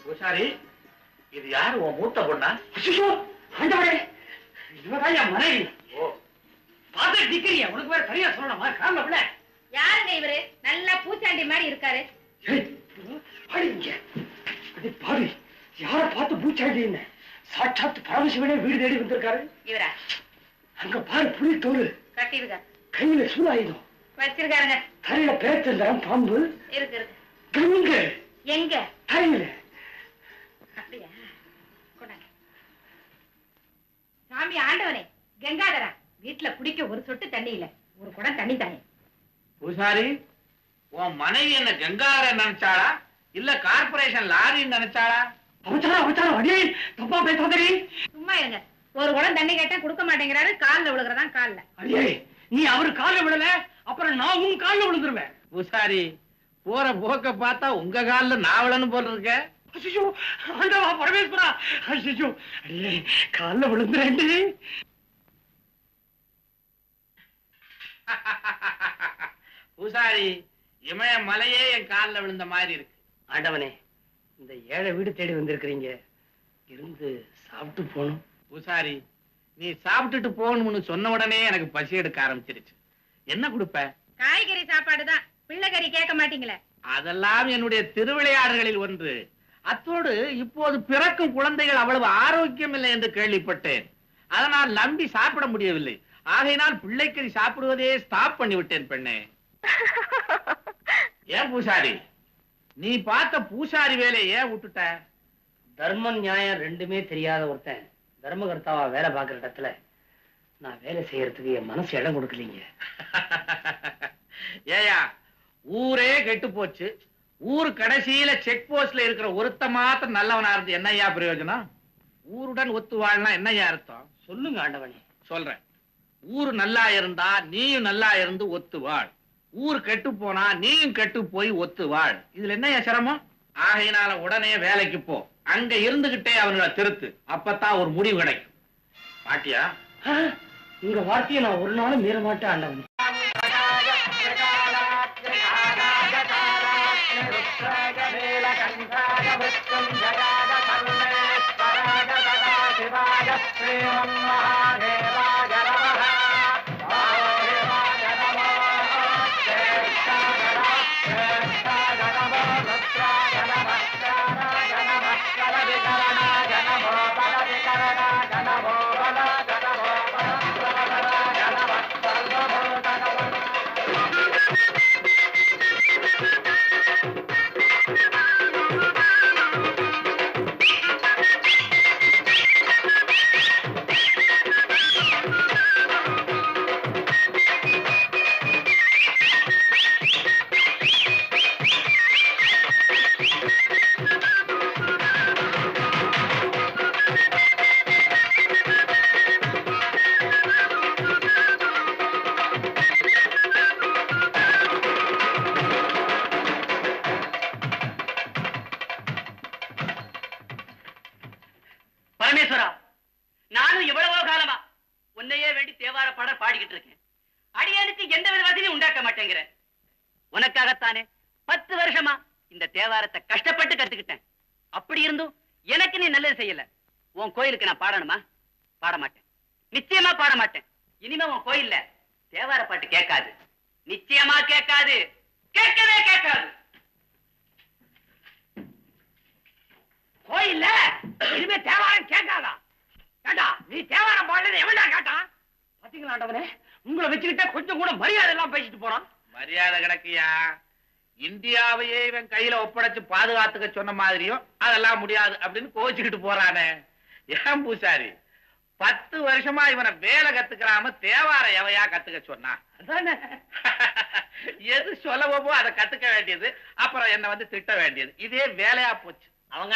பூசாரி, இது யாரு உன் மூத்த பொண்ணா? ஐயோ, ஆண்டவரே, இவதான் என் மனைவி. ஓ, பார்த்து நிக்கிறியா? உனக்கு வேற தனியா சொல்லணுமா? காரணம் இல்ல. யாருங்க இவரு? நல்லா பூச்சாண்டி மாதிரி இருக்காரு. பாரு, யார பார்த்து பூச்சாண்டி? சாட்சாத்து பரமசிவனே வீடு தேடி வந்திருக்காரு. இவரா? அங்க பாரு, புலி தோடு கட்டிருக்காரு, கையில சூலாயுதம் வச்சிருக்காருங்க. தலையில பேச்சந்தரம் பாம்பு இருக்கு இருக்கு. கங்க எங்க? தலையில. அப்படியா? கொண்டாங்க. சாமி ஆண்டவனே, கங்காதரா, வீட்டுல குடிக்க ஒரு சொட்டு தண்ணி இல்ல, ஒரு குடம் தண்ணி தானே. பூசாரி, உன் மனைவி என்ன கங்கார நினைச்சாளா இல்ல கார்பரேஷன் லாரின்னு நினைச்சாளா? அடியே, தப்பா பேசாதே. சும்மா இருங்க. ஒரு குடம் தண்ணி கேட்டா கொடுக்க மாட்டேங்கிறாரு, கால்ல விழுகிறதான் கால்ல. அடியே, நீ அவரு கால்ல விழல, அப்புறம் நான் உன் கால்ல விழுந்துருவேன். பூசாரி, போற போக்க பார்த்தா உங்க கால்ல நாவலன்னு போல இருக்க. ஐயோ, ஆண்டவா பரமேஸ்வரா, ஐயோ, அடியே, கால்ல விழுந்துறேன்டி. பூசாரி, இமய மலையே என் கால்ல விழுந்த மாதிரி இருக்கு. ஆண்டவனே, இந்த ஏழை வீடு தேடி வந்திருக்கிறீங்க, இருந்து சாப்பிட்டு போகணும். பூசாரி, நீ சாப்பிட்டுட்டு போகணும்னு சொன்ன உடனே எனக்கு பசி எடுக்க ஆரம்பிச்சிருச்சு. என்ன கொடுப்ப? காய்கறி சாப்பாடுதான், பிள்ளைகறி கேட்க மாட்டீங்களே. அதெல்லாம் என்னுடைய திருவிளையாடுகளில் ஒன்று. அத்தோடு இப்போது பிறக்கும் குழந்தைகள் அவ்வளவு ஆரோக்கியம் இல்லை என்று கேள்விப்பட்டேன். அதனால் நம்பி சாப்பிட முடியவில்லை. ஆகையினால் பிள்ளைக்கறி சாப்பிடுவதே ஸ்டாப் பண்ணி விட்டேன் பெண்ணே. ஏன் பூசாரி, நீ பார்த்த பூசாரி வேலையை ஏன் விட்டுட்ட? தர்மம் நியாயம் ரெண்டுமே தெரியாத ஒருத்தன் தர்மகர்த்தாவா வேலை பார்க்கிற இடத்துல நான் வேலை செய்யறதுக்கு என் மனசு இடம் கொடுக்கலீங்க. ஏயா, ஊரே கெட்டு போச்சு. ஊர் கடைசியில செக் போஸ்ட்ல இருக்கிற ஒருத்த மாத்திரம் நல்லவனா இருந்து என்னையா பிரயோஜனம்? ஊருடன் ஒத்து வாழ்னா என்னையா அர்த்தம்? சொல்லுங்க ஆண்டவனே. சொல்றேன். ஊரு நல்லா இருந்தா நீயும் நல்லா இருந்து ஒத்து வாழ். ஊர் கெட்டு போனா நீயும் கெட்டு போய் ஒத்து வாழ். இதுல என்னையா சிரமம்? ஆகையினால உடனே வேலைக்கு போ. அங்க இருந்துகிட்டே அவங்கள திருத்து. அப்பதான் ஒரு முடிவு கிடைக்கும். பாட்டியா? உங்க வார்த்தையை நான் ஒரு நாளும் மீற மாட்டேன் ஆண்டவனே. பரமேஸ்வரா, நானும் இவ்வளவோ காலமா உன்னையே வேண்டி தேவார பாடல் பாடிக்கிட்டு இருக்கேன். அடியானுக்கு எந்த வித வசதியும் உண்டாக்க மாட்டேங்கிற. உனக்காகத்தானே 10 வருஷமா இந்த தேவாரத்தை கஷ்டப்பட்டு கத்துக்கிட்டேன். அப்படி இருந்தும் எனக்கு நீ நல்லது செய்யல. உன் கோயிலுக்கு நான் பாடணுமா? பாட மாட்டேன், நிச்சயமா பாட மாட்டேன். இனிமே உன் கோயில்ல தேவார பாட்டு கேட்காது, நிச்சயமா கேட்காது, கேட்கவே கேட்காது. கோயில்ல இனிமே தேவாரம் கேட்காதா? கேட்டா நீ தேவாரம் பாடல எவன்டா கேட்டான்? பாத்தீங்களா ஆண்டவனே, உங்களை வச்சுக்கிட்டா கொஞ்சம் கூட மரியாதை எல்லாம் பேசிட்டு போறான். மரியாதை கிடக்கியா? இந்தியாவையே இவன் கையில ஒப்படைச்சு பாதுகாத்துக்க சொன்ன மாதிரியும் அதெல்லாம் முடியாது அப்படின்னு கோச்சுக்கிட்டு போறானே. ஏன் பூசாரி 10 வருஷமா இவனை வேலை கத்துக்கிறாம தேவார எவையா கத்துக்க சொன்னான்? எது சொல்லவோ அதை கத்துக்க வேண்டியது, அப்புறம் என்ன வந்து திட்ட வேண்டியது, இதே வேலையா போச்சு. அவங்க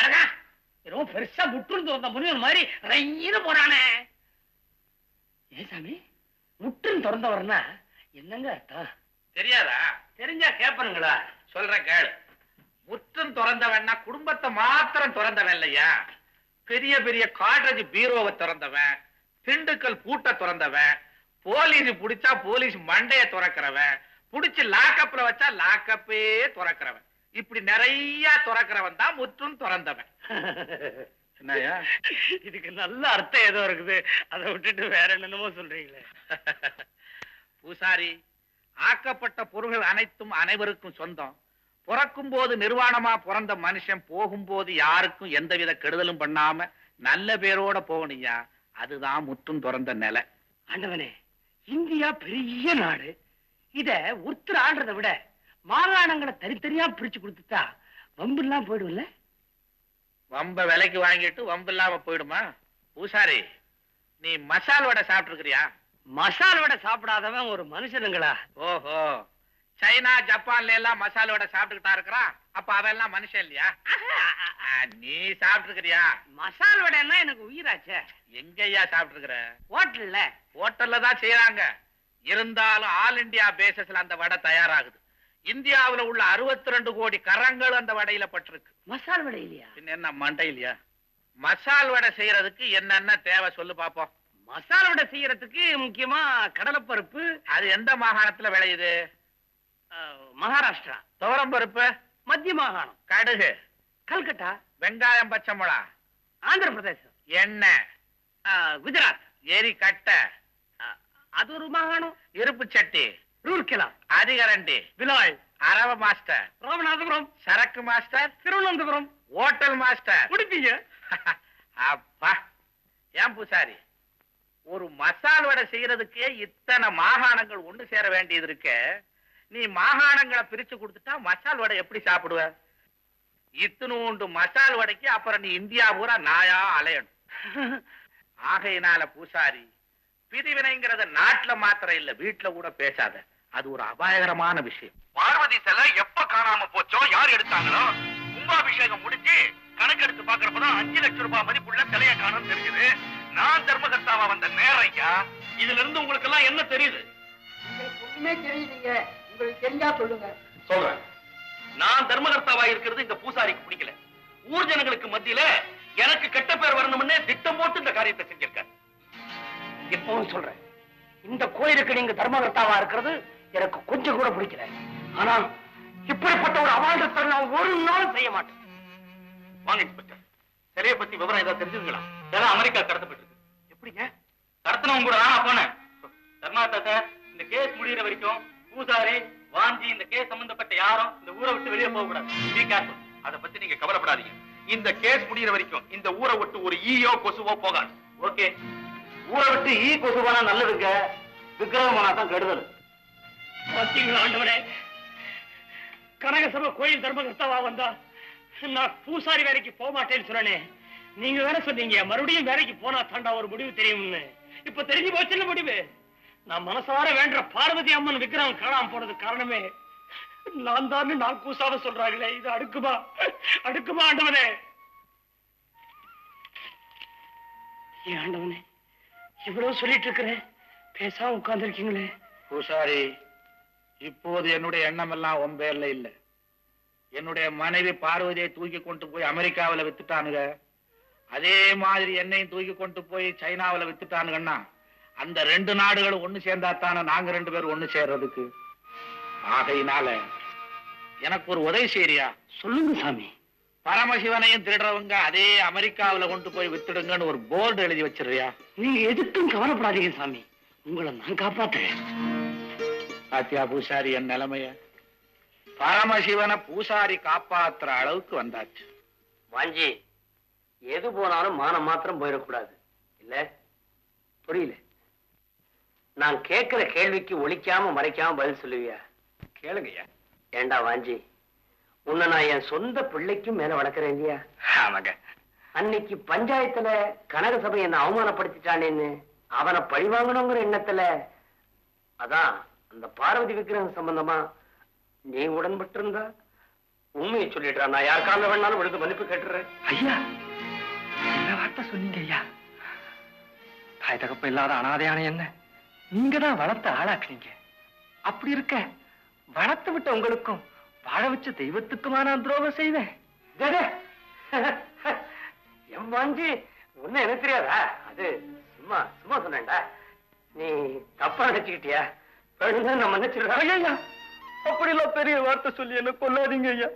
ரொம்ப பெருசா முற்று வந்த முனிவர் மாதிரி ரெயின்னு போறானே. ஏன் சாமி முற்று திறந்தவர்னா என்னங்க அர்த்தம்? தெரியாதா? தெரிஞ்சா கேப்பனுங்களா? சொல்ற கேளு. முற்றம் திறந்தவன்னா குடும்பத்தை மாத்திரம் திறந்தவன் இல்லையா, பெரிய பெரிய காட்ரேஜ் பீரோவை திறந்தவன், திண்டுக்கல் பூட்டை திறந்தவன், போலீஸ் புடிச்சா போலீஸ் மண்டைய திறக்கிறவன், புடிச்சு லாக்கப்ல வச்சா லாக்கப்பே திறக்கிறவன், இப்படி நிறைய திறக்கிறவன் தான் முற்றும் திறந்தவன். என்னையா இதுக்கு நல்ல அர்த்தம் ஏதோ இருக்குது, அதை விட்டுட்டு வேற என்னென்னமோ சொல்றீங்களே. பூசாரி, ஆக்கப்பட்ட பொருள்கள் அனைத்தும் அனைவருக்கும் சொந்தம். பிறக்கும் போது நிர்வாணமா பிறந்த மனுஷன் போகும்போது யாருக்கும் எந்தவித கெடுதலும் பண்ணாம நல்ல பேரோட போகணுயா, அதுதான் முற்றும் திறந்த நிலை. ஆண்டவனே, இந்தியா பெரிய நாடு. இத ஒருத்தர் ஆடுறதை விட மாகாணங்களை தனித்தனியா பிரிச்சு கொடுத்துட்டா வம்பு எல்லாம் போயிடும்ல. வம்ப விலைக்கு வாங்கிட்டு வம்பு இல்லாம போயிடுமா? பூசாரி, நீ மசால் வடை சாப்பிட்டு இருக்கிறியா? மசால் வடை சாப்பிடாதவன் ஒரு மனுஷனுங்களா? ஓஹோ, சைனா ஜப்பான்ல எல்லாம் மசால் வடை சாப்பிட்டுக்கிட்டா இருக்கிறான், அப்ப அவன் எல்லாம் மனுஷன் இல்லையா? நீ சாப்பிட்டு இருக்கிறியா? மசால் வடைன்னா எனக்கு உயிராச்சே. எங்கய்யா சாப்பிட்டு இருக்கிற? ஹோட்டல்ல. ஹோட்டல்ல தான் செய்யறாங்க, இருந்தாலும் ஆல் இந்தியா பேசஸ்ல அந்த வடை தயாராகுது. இந்தியாவுல உள்ள 62 கோடி கரங்கள் அந்த வடையில பட்டிருக்கு. மசால் வடை இல்லையா? என்ன மண்டை இல்லையா? மசால் வடை செய்யறதுக்கு என்னென்ன தேவை சொல்லு பாப்போம். மசால் வடை செய்யறதுக்கு முக்கியமா கடலைப்பருப்பு. அது எந்த மாகாணத்துல விளையுது? மகாராஷ்டிரா. துவரம் பருப்பு மத்திய மாகாணம். கடுகு கல்கட்டா. வெங்காயம் பச்சை மிளகா ஆந்திர பிரதேசம். எண்ணெய் குஜராத். எரி கட்டை அது ஒரு மாகாணம். இருப்பு சட்டி ரூர்கேலா. அதிகரண்டி விலாய். அரவ மாஸ்டர் ராமநாதபுரம். சரக்கு மாஸ்டர் திருவனந்தபுரம். ஹோட்டல் மாஸ்டர் குடிப்பீங்க. அப்பா, ஏன் பூசாரி, ஒரு மசால் வடை செய்யறதுக்கே இத்தனை மாகாணங்கள் ஒண்ணு சேர வேண்டியது இருக்கு. நீ மாகாணங்களை பிரிச்சு கொடுத்துட்டா மசால் வடை எப்படி சாப்பிடுவ? இத்தனூண்டு மசால் வடைக்கு அப்புறம் நீ இந்தியா பூரா நாயா அலையணும். ஆகையினால பூசாரி, பிரிவினைங்கிறத நாட்டுல மாத்திரம் இல்ல, வீட்டுல கூட பேசாத. அது ஒரு அபாயகரமான விஷயம். பார்வதி சிலை எப்ப காணாம போச்சோ, யார் எடுத்தாங்களோ, கும்பாபிஷேகம் முடிஞ்சு கணக்கெடுத்து பாக்குறப்பதான் 5 லட்சம் ரூபாய் மதிப்புள்ள சிலையை காணும் தெரியுது. நான் தர்மகர்த்தாவா வந்த நேரம் ஐயா. இதுல இருந்து உங்களுக்கு எல்லாம் என்ன தெரியுது? ஒண்ணுமே தெரியலீங்க, உங்களுக்கு தெரிஞ்சா சொல்லுங்க. சொல்றேன். நான் தர்மகர்த்தாவா இருக்கிறது இந்த பூசாரிக்கு பிடிக்கல. ஊர் ஜனங்களுக்கு மத்தியில எனக்கு கெட்ட பேர் வரணும்னு திட்டம் போட்டு இந்த காரியத்தை செஞ்சிருக்காரு. எப்பவும் சொல்றேன், இந்த கோயிலுக்கு நீங்க தர்மகர்த்தாவா இருக்கிறது எனக்கு கொஞ்சம் கூட பிடிக்கல. ஆனா இப்படிப்பட்ட ஒரு அவாண்டத்தை நான் ஒரு நாள் செய்ய மாட்டேன். வாங்க இன்ஸ்பெக்டர், சிலையை பத்தி விவரம் ஏதாவது தெரிஞ்சுங்களா? சிலை அமெரிக்கா கடத்தப்பட்டு இருக்கு. எப்படிங்க? கடத்தினவங்க கூட நான் போனேன். தர்மாத்தா, இந்த கேஸ் முடிகிற வரைக்கும் பூசாரி வாஞ்சி இந்த கேஸ் சம்பந்தப்பட்ட யாரும் இந்த ஊரை விட்டு வெளியே போக கூடாது. அதை பத்தி நீங்க கவலைப்படாதீங்க. இந்த கேஸ் முடிகிற வரைக்கும் இந்த ஊரை விட்டு ஒரு ஈயோ கொசுவோ போகாது. ஓகே? ஊரை விட்டு ஈ கொசுவானா நல்லதுங்க, விக்கிரகமானா தான் கெடுதல். பாத்தீங்களா ஆண்டவரே, கனகசபை கோயில் தர்மகர்த்தாவா வந்தா நான் பூசாரி வேலைக்கு போக மாட்டேன்னு சொன்னேனே. நீங்க வேற சொன்னீங்க மறுபடியும் வேலைக்கு போனா தாண்டா ஒரு முடிவு தெரியும்னு. இப்ப தெரிஞ்சு போச்சுன்னு முடிவு. நான் மனசார வேண்ட பார்வதி அம்மன் விக்கிரகம் காணாம போனது காரணமே நான் தான். நான் கூசாவ சொல்றாங்களே, இது அடுக்குமா? அடுக்குமா ஆண்டவனே? ஏன் ஆண்டவனே இவ்வளவு சொல்லிட்டு இருக்கிறேன், பேசாம உட்கார்ந்து இருக்கீங்களே? பூசாரி, இப்போது என்னுடைய எண்ணம் எல்லாம் உன் பேர்ல இல்ல. என்னுடைய மனைவி பார்வதியை தூக்கி கொண்டு போய் அமெரிக்காவில வித்துட்டானுங்க. அதே மாதிரி என்னையும் தூக்கி கொண்டு போய் சைனாவில வித்துட்டானுங்கன்னா அந்த 2 நாடுகளும் ஒண்ணு சேர்ந்தாத்தானே நாங்க 2 பேரும் ஒண்ணு சேர்றதுக்கு. ஆகையினால எனக்கு ஒரு உதவி செய்யறியா? சொல்லுங்க சாமி. பரமசிவனையும் திருடுறவங்க அதே அமெரிக்காவில கொண்டு போய் வித்துடுங்கன்னு ஒரு போர்டு எழுதி வச்சிருக்கியா? நீங்க எதுக்கும் கவலைப்படாதீங்க சாமி, உங்களை நான் காப்பாத்துறேன். பாத்தியா பூசாரி என் நிலைமைய? பரமசிவனை பூசாரி காப்பாத்துற அளவுக்கு வந்தாச்சு. வாஞ்சி, எது போனாலும் மானம் மாத்திரம் போயிடக்கூடாது இல்ல? புரியல? நான் கேட்கிற கேள்விக்கு ஒளிக்காம மறைக்காம பதில் சொல்லுவியா? கேளுங்க ஐயா. ஏண்டா வாஞ்சி, உன்னை நான் என் சொந்த பிள்ளைக்கும் மேல வளர்க்கிறேன் இல்லையா? ஆமாங்க. அன்னைக்கு பஞ்சாயத்துல கனக சபை என்ன அவமானப்படுத்திட்டானேன்னு அவனை பழிவாங்கணுங்கிற எண்ணத்துல அதான் அந்த பார்வதி விக்கிரகம் சம்பந்தமா நீ உடன்பட்டு இருந்தா உண்மையை சொல்லிடுறா. நான் யார் கால வேணாலும் விழுந்து மன்னிப்பு கேட்டுறேன். ஐயா, என்ன வார்த்தை சொன்னீங்க ஐயா? தாய் தகப்ப இல்லாத அனாதையான என்ன நீங்க தான் வளர்த்து ஆளாக்குனீங்க. அப்படி இருக்க வளர்த்து விட்ட உங்களுக்கும் வாழ வச்ச தெய்வத்துக்குமா நான் துரோகம் செய்வேன்? என் வாஞ்சி ஒண்ணு எனக்கு தெரியாதா? அது சும்மா சும்மா சொன்னேன்டா. நீ தப்பா நினைச்சுக்கிட்டியா? நான் மன்னிச்சிடுறேன். ஐயா, அப்படி எல்லாம் பெரிய வார்த்தை சொல்லி என்ன கொல்லாதீங்க ஐயா.